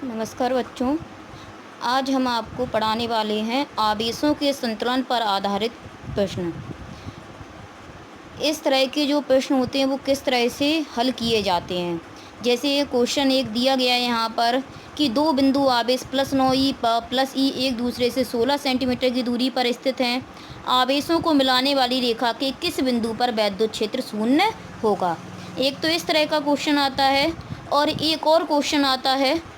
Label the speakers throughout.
Speaker 1: नमस्कार बच्चों। आज हम आपको पढ़ाने वाले हैं आवेशों के संतुलन पर आधारित प्रश्न। इस तरह के जो प्रश्न होते हैं वो किस तरह से हल किए जाते हैं। जैसे क्वेश्चन एक दिया गया है यहाँ पर कि दो बिंदु आवेश +9e प्लस ई एक दूसरे से 16 सेंटीमीटर की दूरी पर स्थित हैं। आवेशों को मिलाने वाली रेखा के किस बिंदु पर वैद्युत क्षेत्र शून्य होगा। एक तो इस तरह का क्वेश्चन आता है और एक और क्वेश्चन आता है,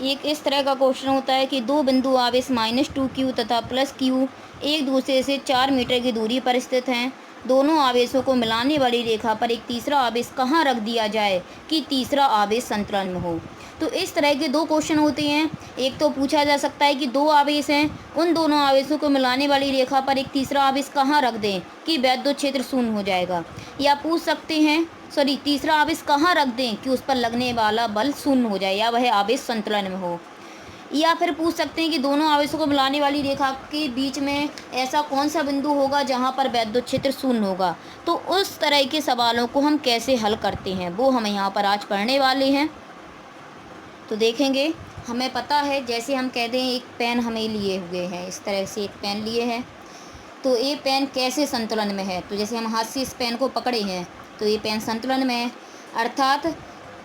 Speaker 1: एक इस तरह का क्वेश्चन होता है कि दो बिंदु आवेश -2q तथा +q एक दूसरे से 4 मीटर की दूरी पर स्थित हैं। दोनों आवेशों को मिलाने वाली रेखा पर एक तीसरा आवेश कहाँ रख दिया जाए कि तीसरा आवेश संतुलन में हो। तो इस तरह के दो क्वेश्चन होते हैं। एक तो पूछा जा सकता है कि दो आवेश हैं, उन दोनों आवेशों को मिलाने वाली रेखा पर एक तीसरा आवेश कहाँ रख दें कि वैद्युत क्षेत्र शून्य हो जाएगा। या पूछ सकते हैं तीसरा आवेश कहाँ रख दें कि उस पर लगने वाला बल शून्य हो जाए या वह आवेश संतुलन में हो। या फिर पूछ सकते हैं कि दोनों आवेशों को मिलाने वाली रेखा के बीच में ऐसा कौन सा बिंदु होगा जहाँ पर वैद्युत क्षेत्र शून्य होगा। तो उस तरह के सवालों को हम कैसे हल करते हैं वो हम यहाँ पर आज पढ़ने वाले हैं। तो देखेंगे, हमें पता है, जैसे हम कह दें एक पेन हमें लिए हुए हैं, इस तरह से एक पेन लिए हैं, तो ये पेन कैसे संतुलन में है। तो जैसे हम हाथ से इस पेन को पकड़े हैं तो ये पेन संतुलन में है। अर्थात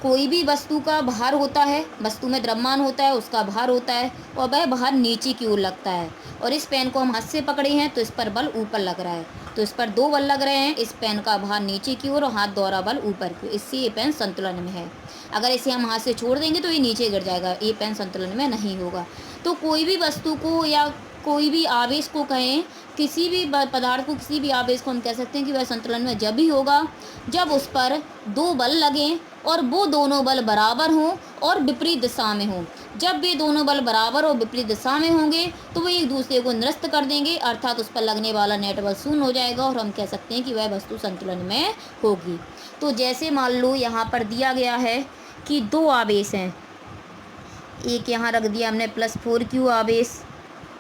Speaker 1: कोई भी वस्तु का भार होता है, वस्तु में द्रव्यमान होता है, उसका भार होता है और वह भार नीचे की ओर लगता है। और इस पेन को हम हाथ से पकड़े हैं तो इस पर बल ऊपर लग रहा है, तो इस पर दो बल लग रहे हैं। इस पेन का भार नीचे की ओर और हाथ द्वारा बल ऊपर की ओर, इससे ये पेन संतुलन में है। अगर इसे हम हाथ से छोड़ देंगे तो ये नीचे गिर जाएगा, ये पेन संतुलन में नहीं होगा। तो कोई भी वस्तु को या कोई भी आवेश को कहें, किसी भी पदार्थ को, किसी भी आवेश को हम कह सकते हैं कि वह संतुलन में जब ही होगा जब उस पर दो बल लगें और वो दोनों बल बराबर हों और विपरीत दिशा में हों। जब वे दोनों बल बराबर और विपरीत दिशा में होंगे तो वे एक दूसरे को निरस्त कर देंगे, अर्थात उस पर लगने वाला नेट बल शून्य हो जाएगा और हम कह सकते हैं कि वह वस्तु संतुलन में होगी। तो जैसे मान लो यहाँ पर दिया गया है कि दो आवेश हैं, एक यहाँ रख दिया हमने +4q आवेश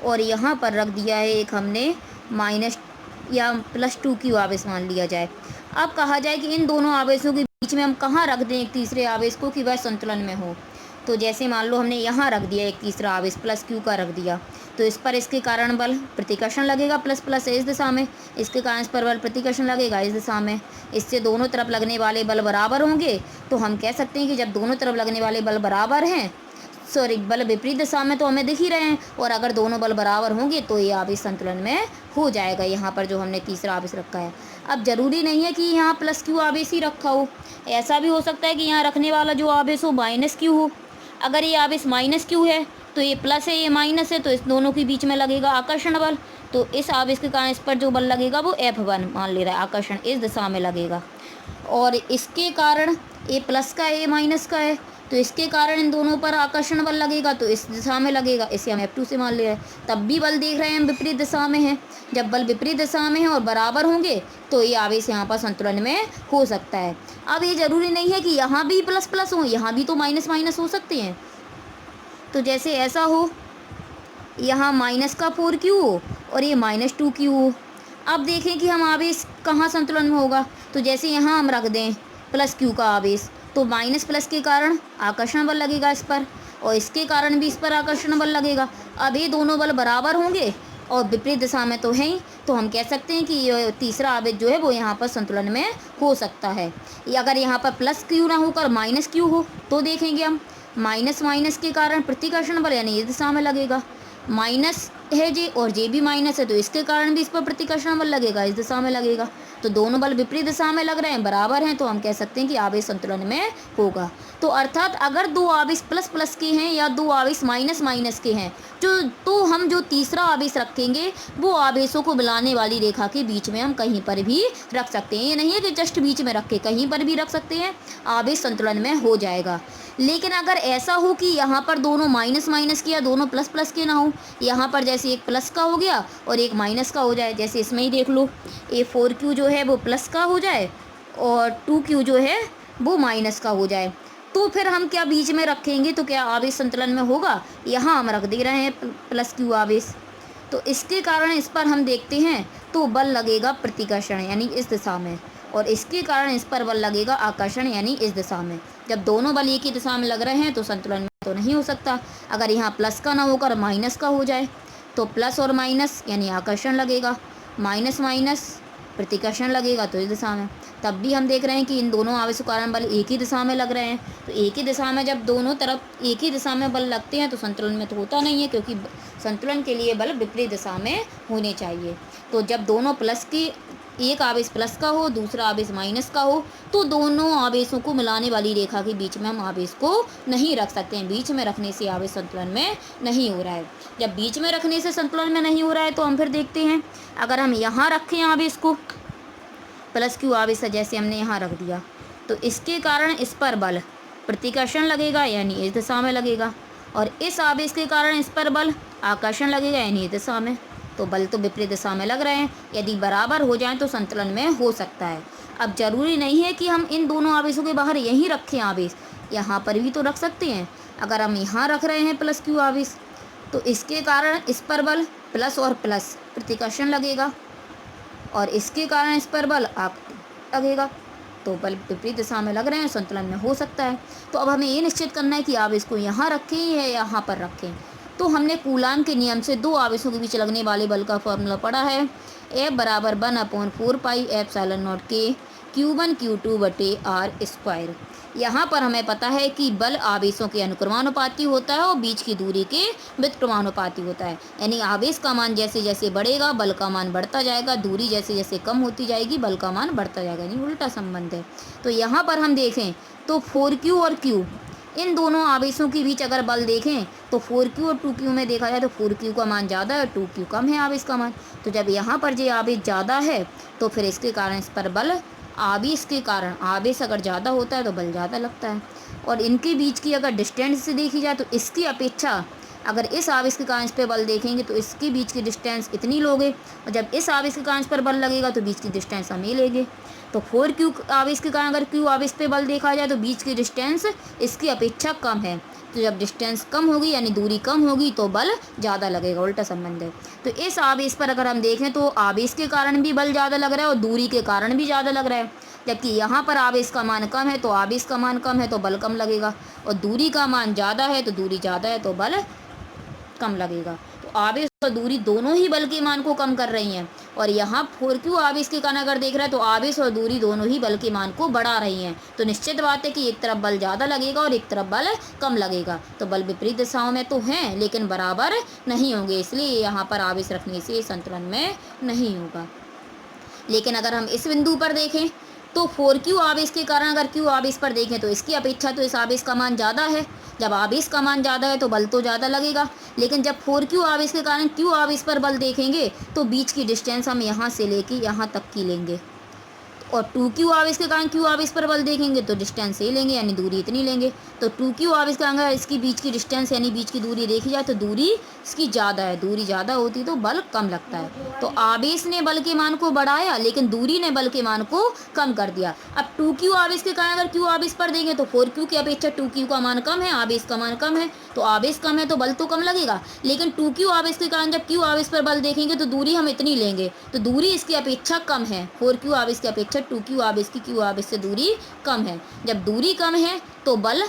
Speaker 1: और यहाँ पर रख दिया है एक हमने +2q आवेश मान लिया जाए। अब कहा जाए कि इन दोनों आवेशों के बीच में हम कहाँ रख दें एक तीसरे आवेश को कि वह संतुलन में हो। तो जैसे मान लो हमने यहाँ रख दिया एक तीसरा आवेश +q का रख दिया, तो इस पर इसके कारण बल प्रतिकर्षण लगेगा प्लस इस दिशा में, इसके कारण इस पर बल प्रतिकर्षण लगेगा इस दिशा में। इससे दोनों तरफ लगने वाले बल बराबर होंगे तो हम कह सकते हैं कि जब दोनों तरफ लगने वाले बल बराबर हैं, बल विपरीत दिशा में तो हमें दिख ही रहे हैं, और अगर दोनों बल बराबर होंगे तो ये आवेश संतुलन में हो जाएगा। यहाँ पर जो हमने तीसरा आवेश रखा है, अब जरूरी नहीं है कि यहाँ +q आवेश ही रखा हो, ऐसा भी हो सकता है कि यहाँ रखने वाला जो आवेश हो -q हो। अगर ये आवेश -q है तो ये प्लस है, ये माइनस है, तो इस दोनों के बीच में लगेगा आकर्षण बल। तो इस आवेश के कारण इस पर जो बल लगेगा वो F1 मान ले रहा है, आकर्षण इस दिशा में लगेगा। और इसके कारण ए प्लस का ए माइनस का है, तो इसके कारण इन दोनों पर आकर्षण बल लगेगा तो इस दिशा में लगेगा, इसे हम F2 से मान ले रहे हैं। तब भी बल देख रहे हैं हम विपरीत दिशा में हैं। जब बल विपरीत दिशा में है और बराबर होंगे तो ये आवेश यहाँ पर संतुलन में हो सकता है। अब ये जरूरी नहीं है कि यहाँ भी प्लस हो, यहाँ भी तो माइनस हो सकते हैं। तो जैसे ऐसा हो, यहाँ -4q हो और ये -2q हो। अब देखें कि हम आवेश कहाँ संतुलन में होगा। तो जैसे यहाँ हम रख दें +q का आवेश, तो प्लस के कारण आकर्षण बल लगेगा इस पर, और इसके कारण भी इस पर आकर्षण बल लगेगा। अब ये दोनों बल बराबर होंगे और विपरीत दिशा में तो है ही, तो हम कह सकते हैं कि ये तीसरा आवेश जो है वो यहाँ पर संतुलन में हो सकता है। अगर यहाँ पर +q ना होकर -q हो तो देखेंगे हम माइनस के कारण प्रतिकर्षण बल यानी इस दिशा में लगेगा। माइनस है जे और जे भी माइनस है तो इसके कारण भी इस पर प्रतिकर्षण बल लगेगा, इस दिशा में लगेगा। तो दोनों बल विपरीत दिशा में लग रहे हैं, बराबर हैं, तो हम कह सकते हैं कि आवेश संतुलन में होगा। तो अर्थात अगर दो आवेश प्लस के हैं या दो आवेश माइनस के हैं, तो हम जो तीसरा आवेश रखेंगे वो आवेशों को मिलाने वाली रेखा के बीच में हम कहीं पर भी रख सकते हैं। ये नहीं है कि जस्ट बीच में रख के, कहीं पर भी रख सकते हैं, आवेश संतुलन में हो जाएगा। लेकिन अगर ऐसा हो कि यहाँ पर दोनों माइनस के या दोनों प्लस के ना हो, यहाँ पर जैसे एक प्लस का हो गया और एक माइनस का हो जाए, जैसे इसमें ही देख लो, ये 4q जो है वो प्लस का हो जाए और 2q जो है वो माइनस का हो जाए, तो फिर हम क्या बीच में रखेंगे तो क्या आवेश संतुलन में होगा। यहाँ हम रख दे रहे हैं +q आवेश, तो इसके कारण इस पर हम देखते हैं तो बल लगेगा प्रतिकर्षण यानी इस दिशा में, और इसके कारण इस पर बल लगेगा आकर्षण, यानी इस दिशा में। जब दोनों बल एक ही दिशा में लग रहे हैं तो संतुलन में तो नहीं हो सकता। अगर यहाँ प्लस का ना होकर माइनस का हो जाए तो प्लस और माइनस यानी आकर्षण लगेगा, माइनस माइनस प्रतिकर्षण लगेगा, तो इस दिशा में। तब भी हम देख रहे हैं कि इन दोनों आवेशों के कारण बल एक ही दिशा में लग रहे हैं। तो एक ही दिशा में जब दोनों तरफ एक ही दिशा में बल लगते हैं तो संतुलन में तो होता नहीं है, क्योंकि संतुलन के लिए बल विपरीत दिशा में होने चाहिए। तो जब दोनों प्लस की, एक आवेश प्लस का हो, दूसरा आवेश माइनस का हो, तो दोनों आवेशों को मिलाने वाली रेखा के बीच में हम आवेश को नहीं रख सकते हैं। बीच में रखने से आवेश संतुलन में नहीं हो रहा है। जब बीच में रखने से संतुलन में नहीं हो रहा है तो हम फिर देखते हैं, अगर हम यहाँ रखें आवेश को, प्लस क्यू आवेश है जैसे हमने यहाँ रख दिया, तो इसके कारण इस पर बल प्रतिकर्षण लगेगा, यानी इस दिशा में लगेगा, और इस आवेश के कारण इस पर बल आकर्षण लगेगा, यानी इस दिशा में। तो बल तो विपरीत दिशा में लग रहे हैं। यदि बराबर हो जाए तो संतुलन में हो सकता है। अब जरूरी नहीं है कि हम इन दोनों आवेशों के बाहर यहीं रखें आवेश, यहाँ पर भी तो रख सकते हैं। अगर हम यहाँ रख रहे हैं प्लस क्यू आवेश, तो इसके कारण इस पर बल प्लस और प्लस प्रतिकर्षण लगेगा, और इसके कारण इस पर बल लगेगा, तो बल विपरीत दिशा में लग रहे हैं, संतुलन में हो सकता है। तो अब हमें ये निश्चित करना है कि आवेश को यहाँ रखें या यहाँ पर रखें। तो हमने कूलाम के नियम से दो आवेशों के बीच लगने वाले बल का फॉर्मूला पढ़ा है, F बराबर 1/4 पाई एप्सिलॉन नॉट के Q1 Q2 बटे R स्क्वायर। यहाँ पर हमें पता है कि बल आवेशों के अनुक्रमानुपाती होता है और बीच की दूरी के व्युत्क्रमानुपाती होता है, यानी आवेश का मान जैसे जैसे बढ़ेगा बल का मान बढ़ता जाएगा, दूरी जैसे जैसे कम होती जाएगी बल का मान बढ़ता जाएगा, यानी उल्टा संबंध है। तो यहाँ पर हम देखें तो 4Q और Q, इन दोनों आवेशों के बीच अगर बल देखें तो 4Q और 2Q में देखा जाए तो 4Q का मान ज़्यादा है, 2Q कम है आवेश का मान। तो जब यहाँ पर ये आवेश ज़्यादा है तो फिर इसके कारण इस पर बल, आवेश के कारण आवेश अगर ज़्यादा होता है तो बल ज़्यादा लगता है। और इनके बीच की अगर डिस्टेंस से देखी जाए तो इसकी अपेक्षा अगर इस आवेश के कारण इस पर बल देखेंगे तो इसके बीच की डिस्टेंस इतनी लोगे, और जब इस आवेश के कारण इस पर बल लगेगा तो बीच की डिस्टेंस हम ये लेंगे। तो 4Q आवेश के कारण अगर Q आवेश पे बल देखा जाए तो बीच की डिस्टेंस इसकी अपेक्षा कम है। तो जब डिस्टेंस कम होगी यानी दूरी कम होगी तो बल ज़्यादा लगेगा, उल्टा संबंध है। तो इस आवेश पर अगर हम देखें तो आवेश के कारण भी बल ज़्यादा लग रहा है और दूरी के कारण भी ज़्यादा लग रहा है। जबकि यहाँ पर आवेश का मान कम है तो आवेश का मान कम है तो बल कम लगेगा, और दूरी का मान ज़्यादा है तो दूरी ज़्यादा है तो बल कम लगेगा। तो आवेश और दूरी दोनों ही बल के मान को कम कर रही हैं, और यहाँ 4Q आवेश के कारण अगर देख रहा है तो आवेश और दूरी दोनों ही बल के मान को बढ़ा रही हैं। तो निश्चित बात है कि एक तरफ बल ज़्यादा लगेगा और एक तरफ बल कम लगेगा। तो बल विपरीत दिशाओं में तो हैं लेकिन बराबर नहीं होंगे, इसलिए यहाँ पर आवेश रखने से संतुलन में नहीं होगा। लेकिन अगर हम इस बिंदु पर देखें तो 4Q आवेश के कारण अगर Q आवेश पर देखें तो इसकी अपेक्षा तो इस आवेश का मान ज़्यादा है। जब आवेश का मान ज़्यादा है तो बल तो ज़्यादा लगेगा, लेकिन जब 4Q आवेश के कारण Q आवेश पर बल देखेंगे तो बीच की डिस्टेंस हम यहाँ से लेके यहाँ तक की लेंगे, और 2Q आवेश के कारण Q आवेश पर बल देखेंगे तो डिस्टेंस ये लेंगे, यानी दूरी इतनी लेंगे। तो 2Q आवेश के अगर इसकी बीच की डिस्टेंस यानी बीच की दूरी देखी जाए तो दूरी इसकी ज़्यादा है, दूरी ज़्यादा होती तो बल कम लगता है। तो आवेश ने बल के मान को बढ़ाया लेकिन दूरी ने बल के मान को कम कर दिया। अब 2Q आवेश के कारण अगर Q आवेश पर देंगे तो 4Q की अपेक्षा 2Q का मान कम है, आवेश का मान कम है, तो आवेश कम है तो बल तो कम लगेगा। लेकिन 2Q आवेश के कारण जब Q आवेश पर बल देखेंगे तो दूरी हम इतनी लेंगे, तो दूरी इसकी अपेक्षा कम है, 4Q आवेश की अपेक्षा 2Q आवेश की Q आवेश से दूरी कम है। जब दूरी कम है तो बल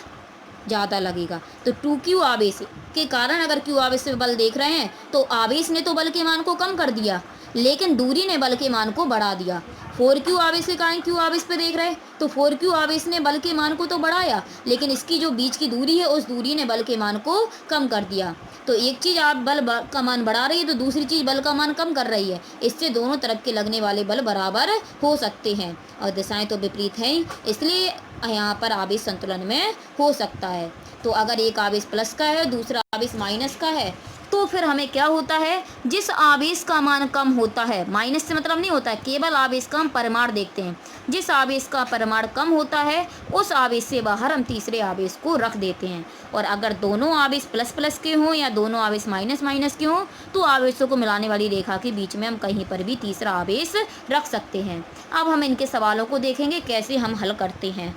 Speaker 1: ज़्यादा लगेगा। तो 2Q आवेश के कारण अगर Q आवेश से बल देख रहे हैं तो आवेश ने तो बल के मान को कम कर दिया लेकिन दूरी ने बल के मान को बढ़ा दिया। 4Q आवेश के कारण Q आवेश पे देख रहे हैं तो 4Q आवेश ने बल के मान को तो बढ़ाया लेकिन इसकी जो बीच की दूरी है उस दूरी ने बल के मान को कम कर दिया। तो एक चीज़ आप बल का मान बढ़ा रही है तो दूसरी चीज़ बल का मान कम कर रही है, इससे दोनों तरफ के लगने वाले बल बराबर हो सकते हैं और दिशाएं तो विपरीत हैं, इसलिए यहाँ पर आवेश संतुलन में हो सकता है। तो अगर एक आवेश प्लस का है दूसरा आवेश माइनस का है तो फिर हमें क्या होता है, जिस आवेश का मान कम होता है, माइनस से मतलब नहीं होता है, केवल आवेश का हम परिमाण देखते हैं, जिस आवेश का परिमाण कम होता है उस आवेश से बाहर हम तीसरे आवेश को रख देते हैं। और अगर दोनों आवेश प्लस प्लस के हों या दोनों आवेश माइनस माइनस के हों तो आवेशों को मिलाने वाली रेखा के बीच में हम कहीं पर भी तीसरा आवेश रख सकते हैं। अब हम इनके सवालों को देखेंगे कैसे हम हल करते हैं।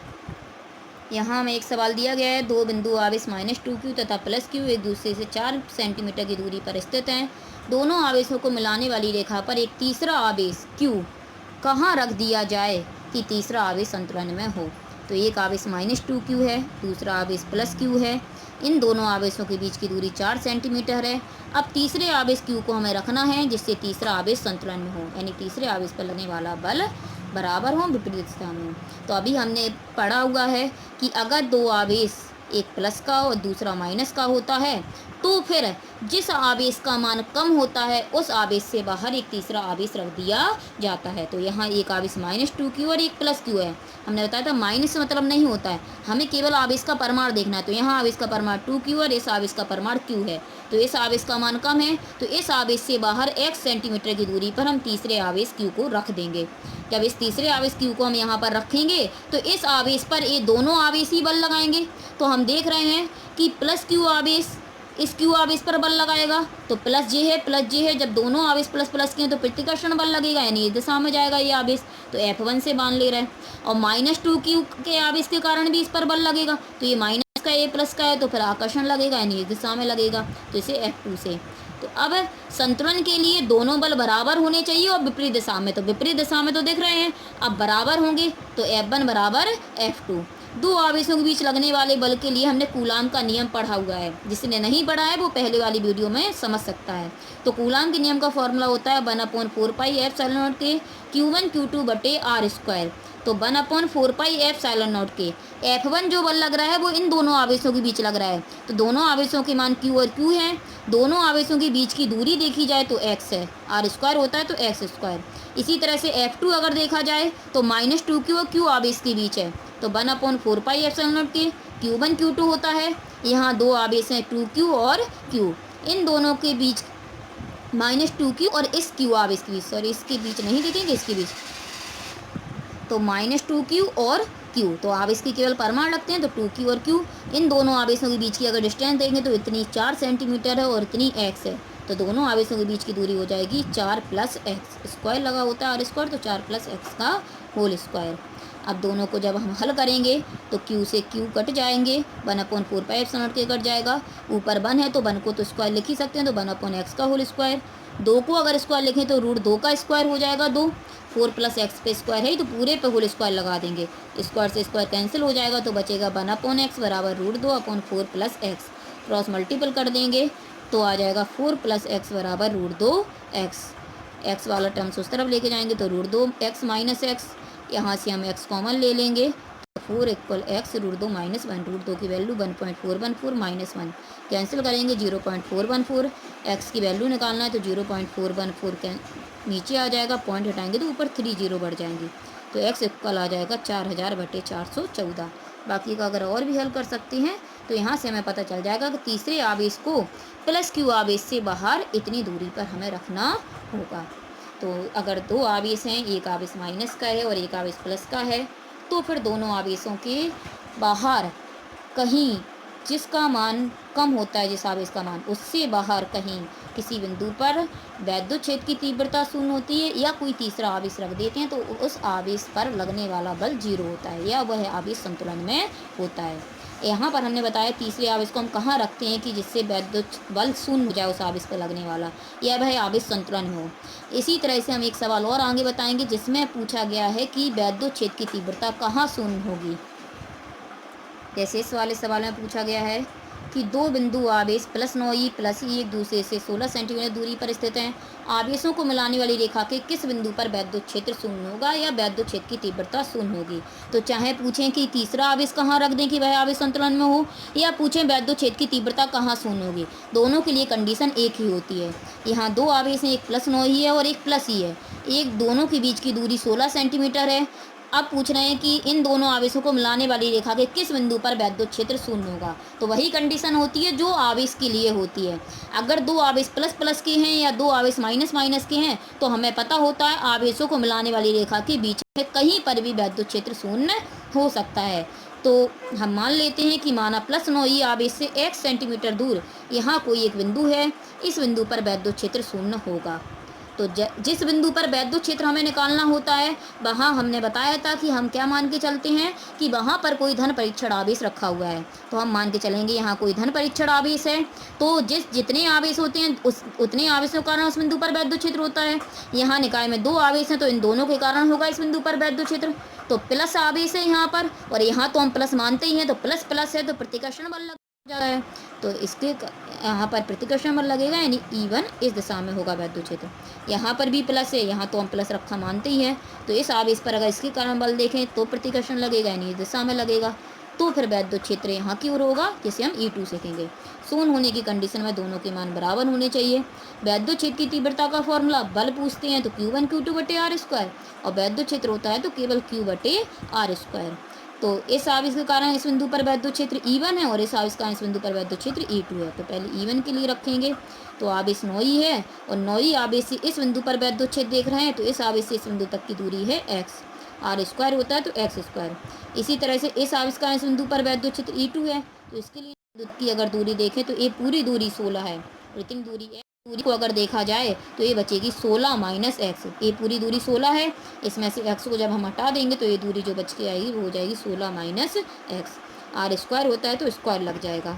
Speaker 1: यहाँ हमें एक सवाल दिया गया है, दो बिंदु आवेश -2Q तथा +Q एक दूसरे से 4 सेंटीमीटर की दूरी पर स्थित हैं। दोनों आवेशों को मिलाने वाली रेखा पर एक तीसरा आवेश Q कहाँ रख दिया जाए कि तीसरा आवेश संतुलन में हो। तो एक आवेश -2q है, दूसरा आवेश +q है। इन दोनों आवेशों के बीच की दूरी 4 सेंटीमीटर है। अब तीसरे आवेश q को हमें रखना है जिससे तीसरा आवेश संतुलन में हो, यानी तीसरे आवेश पर लगने वाला बल बराबर हो, विपरीत दिशा में हो। तो अभी हमने पढ़ा हुआ है कि अगर दो आवेश, एक प्लस का और दूसरा माइनस का होता है, तो फिर जिस आवेश का मान कम होता है उस आवेश से बाहर एक तीसरा आवेश रख दिया जाता है। तो यहाँ एक आवेश -2q और एक +q है। हमने बताया था माइनस से मतलब नहीं होता है, हमें केवल आवेश का परिमाण देखना है। तो यहाँ आवेश का परिमाण 2q और इस आवेश का परिमाण q है। तो इस आवेश का मान कम है, तो इस आवेश से बाहर x सेंटीमीटर की दूरी पर हम तीसरे आवेश q को रख देंगे। जब इस तीसरे आवेश q को हम यहाँ पर रखेंगे तो इस आवेश पर ये दोनों आवेश ही बल लगाएंगे। तो हम देख रहे हैं कि +q आवेश इस q आवेश पर बल लगाएगा, तो +j है। जब दोनों आवेश प्लस के हैं तो प्रतिकर्षण बल लगेगा, यानी इस दिशा में जाएगा ये आवेश। तो F1 से बांध ले रहा है। और -2q के आवेश के कारण भी इस पर बल लगेगा, तो ये माइनस का ये प्लस का है, तो फिर आकर्षण लगेगा, यानी इस दिशा में लगेगा, तो इसे F2 से। तो अब संतुलन के लिए दोनों बल बराबर होने चाहिए और विपरीत दिशा में, तो विपरीत दिशा में तो देख रहे हैं, अब बराबर होंगे तो F1 बराबर F2। दो आवेशों के बीच लगने वाले बल के लिए हमने कूलाम का नियम पढ़ा हुआ है, जिसने नहीं पढ़ा है वो पहले वाली वीडियो में समझ सकता है। तो कूलाम के नियम का फॉर्मूला होता है 1/4πε0 के Q1 Q2 बटे r²। तो 1/4πε0 के F1 जो बल लग रहा है वो इन दोनों आवेशों के बीच लग रहा है। तो दोनों आवेशों के मान Q और Q हैं। दोनों आवेशों के बीच की दूरी देखी जाए तो x है, r² होता है तो x²। इसी तरह से F2 अगर देखा जाए तो -2q और q आवेश के बीच है, तो 1/4πε0 के Q1 Q2 होता है। यहाँ दो आवेश हैं 2q और q, इन दोनों के बीच -2q और इस q आवेश के बीच, सॉरी इसके बीच नहीं लिखेंगे, इसके बीच, तो -2q और q। तो आवेश की केवल परिमाण रखते हैं, तो 2q और q। इन दोनों आवेशों के बीच की अगर डिस्टेंस देखें तो इतनी 4 सेंटीमीटर है और इतनी x है। तो दोनों आवेशों के बीच की दूरी हो जाएगी 4 + x², लगा होता है r², तो 4 + x का होल स्क्वायर। अब दोनों को जब हम हल करेंगे तो q से q कट जाएंगे, 1/4πε0 के कट जाएगा। ऊपर 1 है तो 1 को तो स्क्वायर लिख ही सकते हैं, तो 1/x का होल स्क्वायर। 2 को अगर स्क्वायर लिखें तो √2 का स्क्वायर हो जाएगा 2। 4 + x पे स्क्वायर है तो पूरे पे होल स्क्वायर लगा देंगे, स्क्वायर से स्क्वायर कैंसिल हो जाएगा, तो बचेगा 1/x बराबर √2/4 + x। क्रॉस मल्टीपल कर देंगे तो आ जाएगा 4 + x बराबर √2x। x वाला टर्म्स उस तरफ लेके जाएंगे तो √2x - x, यहाँ से हम x कॉमन ले लेंगे, तो 4 = x √2 - 1। √2 की वैल्यू 1.414 - 1 कैंसिल करेंगे 0.414। x की वैल्यू निकालना है तो 0.414 नीचे आ जाएगा, पॉइंट हटाएंगे तो ऊपर 3 0 बढ़ जाएंगे, तो x इक्वल आ जाएगा 4000/414। बाकी का अगर और भी हल कर सकते हैं तो यहाँ से हमें पता चल जाएगा कि तीसरे आवेश को +q आवेश से बाहर इतनी दूरी पर हमें रखना होगा। तो अगर दो आवेश हैं, एक आवेश माइनस का है और एक आवेश प्लस का है, तो फिर दोनों आवेशों के बाहर कहीं जिसका मान कम होता है, जिस आवेश का मान, उससे बाहर कहीं किसी बिंदु पर वैद्युत क्षेत्र की तीव्रता 0 होती है, या कोई तीसरा आवेश रख देते हैं तो उस आवेश पर लगने वाला बल 0 होता है, या वह आवेश संतुलन में होता है। यहाँ पर हमने बताया तीसरे आवेश को हम कहाँ रखते हैं कि जिससे वैद्युत बल 0 हो जाए उस आवेश पर लगने वाला, या वह आवेश संतुलन में हो। इसी तरह से हम एक सवाल और आगे बताएंगे जिसमें पूछा गया है कि वैद्युत क्षेत्र की तीव्रता कहाँ 0 होगी। जैसे इस वाले सवाल में पूछा गया है कि दो बिंदु आवेश +9e +e एक दूसरे से 16 सेंटीमीटर दूरी पर स्थित हैं। आवेशों को मिलाने वाली रेखा के किस बिंदु पर वैद्युत क्षेत्र 0 होगा या वैद्युत क्षेत्र की तीव्रता 0 होगी। तो चाहे पूछें कि तीसरा आवेश कहाँ रख दें कि वह आवेश संतुलन में हो, या पूछें वैद्युत क्षेत्र की तीव्रता कहाँ 0 होगी, दोनों के लिए कंडीशन एक ही होती है। यहाँ दो आवेश हैं, एक +9e है और एक +e है, एक दोनों के बीच की दूरी 16 सेंटीमीटर है। अब पूछ रहे हैं कि इन दोनों आवेशों को मिलाने वाली रेखा के किस बिंदु पर वैद्युत क्षेत्र 0 होगा। तो वही कंडीशन होती है जो आवेश के लिए होती है। अगर दो आवेश प्लस के हैं या दो आवेश माइनस के हैं तो हमें पता होता है आवेशों को मिलाने वाली रेखा के बीच में कहीं पर भी वैद्युत क्षेत्र 0 हो सकता है। तो हम मान लेते हैं कि माना +9e आवेश से 1 सेंटीमीटर दूर यहाँ कोई एक बिंदु है, इस बिंदु पर वैद्युत क्षेत्र 0 होगा। तो जिस बिंदु पर वैद्युत क्षेत्र हमें निकालना होता है वहाँ हमने बताया था कि हम क्या मान के चलते हैं कि वहाँ पर कोई धन परीक्षण आवेश रखा हुआ है। तो हम मान के चलेंगे यहाँ कोई धन परीक्षण आवेश है, तो जितने आवेश होते हैं उतने आवेशों के कारण उस बिंदु पर वैद्युत क्षेत्र होता है। यहाँ निकाय में 2 आवेश हैं तो इन दोनों के कारण होगा इस बिंदु पर वैद्युत क्षेत्र। तो प्लस आवेश है यहाँ पर, और यहाँ तो हम प्लस मानते ही हैं, तो प्लस प्लस है तो प्रतिकर्षण बल लग जाता है। तो इसके यहाँ पर प्रतिकर्षण बल लगेगा, यानी E1 इस दिशा में होगा वैद्युत क्षेत्र। यहाँ पर भी प्लस है, यहाँ तो हम प्लस रखा मानते ही हैं, तो इस आवेश पर अगर इसके कारण बल देखें तो प्रतिकर्षण लगेगा, यानी इस दिशा में लगेगा। तो फिर वैद्युत क्षेत्र यहाँ की ओर होगा, जिसे हम E2 सीखेंगे। शून्य होने की कंडीशन में दोनों के मान बराबर होने चाहिए। वैद्युत क्षेत्र की तीव्रता का फॉर्मूला बल पूछते हैं तो Q1 Q2 बटे R स्क्वायर, और वैद्युत क्षेत्र होता है तो केवल Q बटे R स्क्वायर। तो इस आवेश के कारण इस बिंदु पर वैद्युत क्षेत्र E1 है, और इस आवेश का इस बिंदु पर वैद्युत क्षेत्र E2 है। तो पहले E1 के लिए रखेंगे, तो आवेश 9 ही है, और 9 ही आवेश से इस बिंदु पर वैद्युत क्षेत्र देख रहे हैं, तो इस आवेश से इस बिंदु तक की दूरी है x, R स्क्वायर होता है तो x स्क्वायर। इसी तरह से इस आवेश का इस बिंदु पर वैद्युत क्षेत्र E2 है, तो इसके लिए की अगर दूरी देखें तो ये पूरी दूरी 16 है, और इतनी दूरी है। दूरी को अगर देखा जाए तो ये बचेगी 16 माइनस एक्स। ये पूरी दूरी 16 है, इसमें से x को जब हम हटा देंगे तो ये दूरी जो बच के आएगी वो हो जाएगी 16 माइनस एक्स। R स्क्वायर होता है तो स्क्वायर लग जाएगा।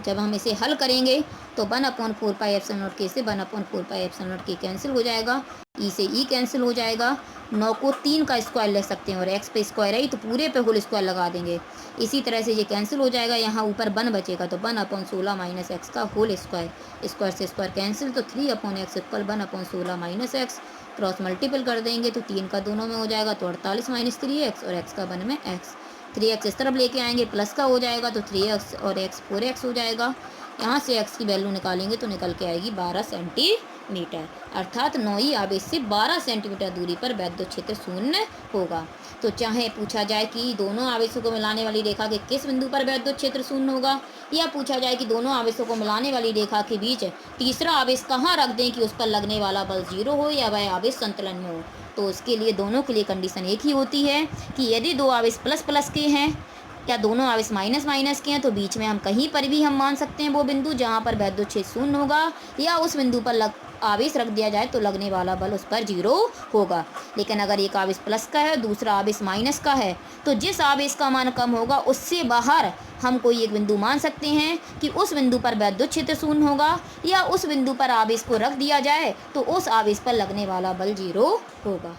Speaker 1: जब हम इसे हल करेंगे तो 1/4πε0k से 1/4πε0k कैंसिल हो जाएगा, ई से ई कैंसिल हो जाएगा। 9 को 3 का स्क्वायर ले सकते हैं, और x पे स्क्वायर है तो पूरे पे होल स्क्वायर लगा देंगे। इसी तरह से ये कैंसिल हो जाएगा, यहाँ ऊपर 1 बचेगा, तो 1/16 माइनस एक्स का होल स्क्वायर। स्क्वायर से स्क्वायर कैंसिल, तो 3/x equal 1/16 minus x. Cross multiple कर देंगे तो 3 का दोनों में हो जाएगा, तो 48 माइनस 3x, और x का 1 में x। 3x इस तरफ लेके आएंगे, प्लस का हो जाएगा, तो 3x और x 4x हो जाएगा। यहाँ से x की वैल्यू निकालेंगे तो निकल के आएगी 12 सेंटीमीटर, अर्थात 9 आवेश से 12 सेंटीमीटर दूरी पर वैद्युत क्षेत्र शून्य होगा। तो चाहे पूछा जाए कि दोनों आवेशों को मिलाने वाली रेखा के किस बिंदु पर वैद्युत क्षेत्र शून्य होगा, या पूछा जाए कि दोनों आवेशों को मिलाने वाली रेखा के बीच तीसरा आवेश कहाँ रख दें कि उस पर लगने वाला बल 0 हो या वह आवेश संतुलन में हो, तो उसके लिए दोनों के लिए कंडीशन एक ही होती है कि यदि 2 आवेश प्लस प्लस के हैं या दोनों आवेश माइनस माइनस के हैं, तो बीच में हम कहीं पर भी हम मान सकते हैं वो बिंदु जहाँ पर वैद्युत क्षेत्र शून्य होगा, या उस बिंदु पर आवेश रख दिया जाए तो लगने वाला बल उस पर 0 होगा। लेकिन अगर एक आवेश प्लस का है दूसरा आवेश माइनस का है, तो जिस आवेश का मान कम होगा उससे बाहर हम कोई एक बिंदु मान सकते हैं कि उस बिंदु पर वैद्युत क्षेत्र शून्य होगा, या उस बिंदु पर आवेश को रख दिया जाए तो उस आवेश पर लगने वाला बल 0 होगा।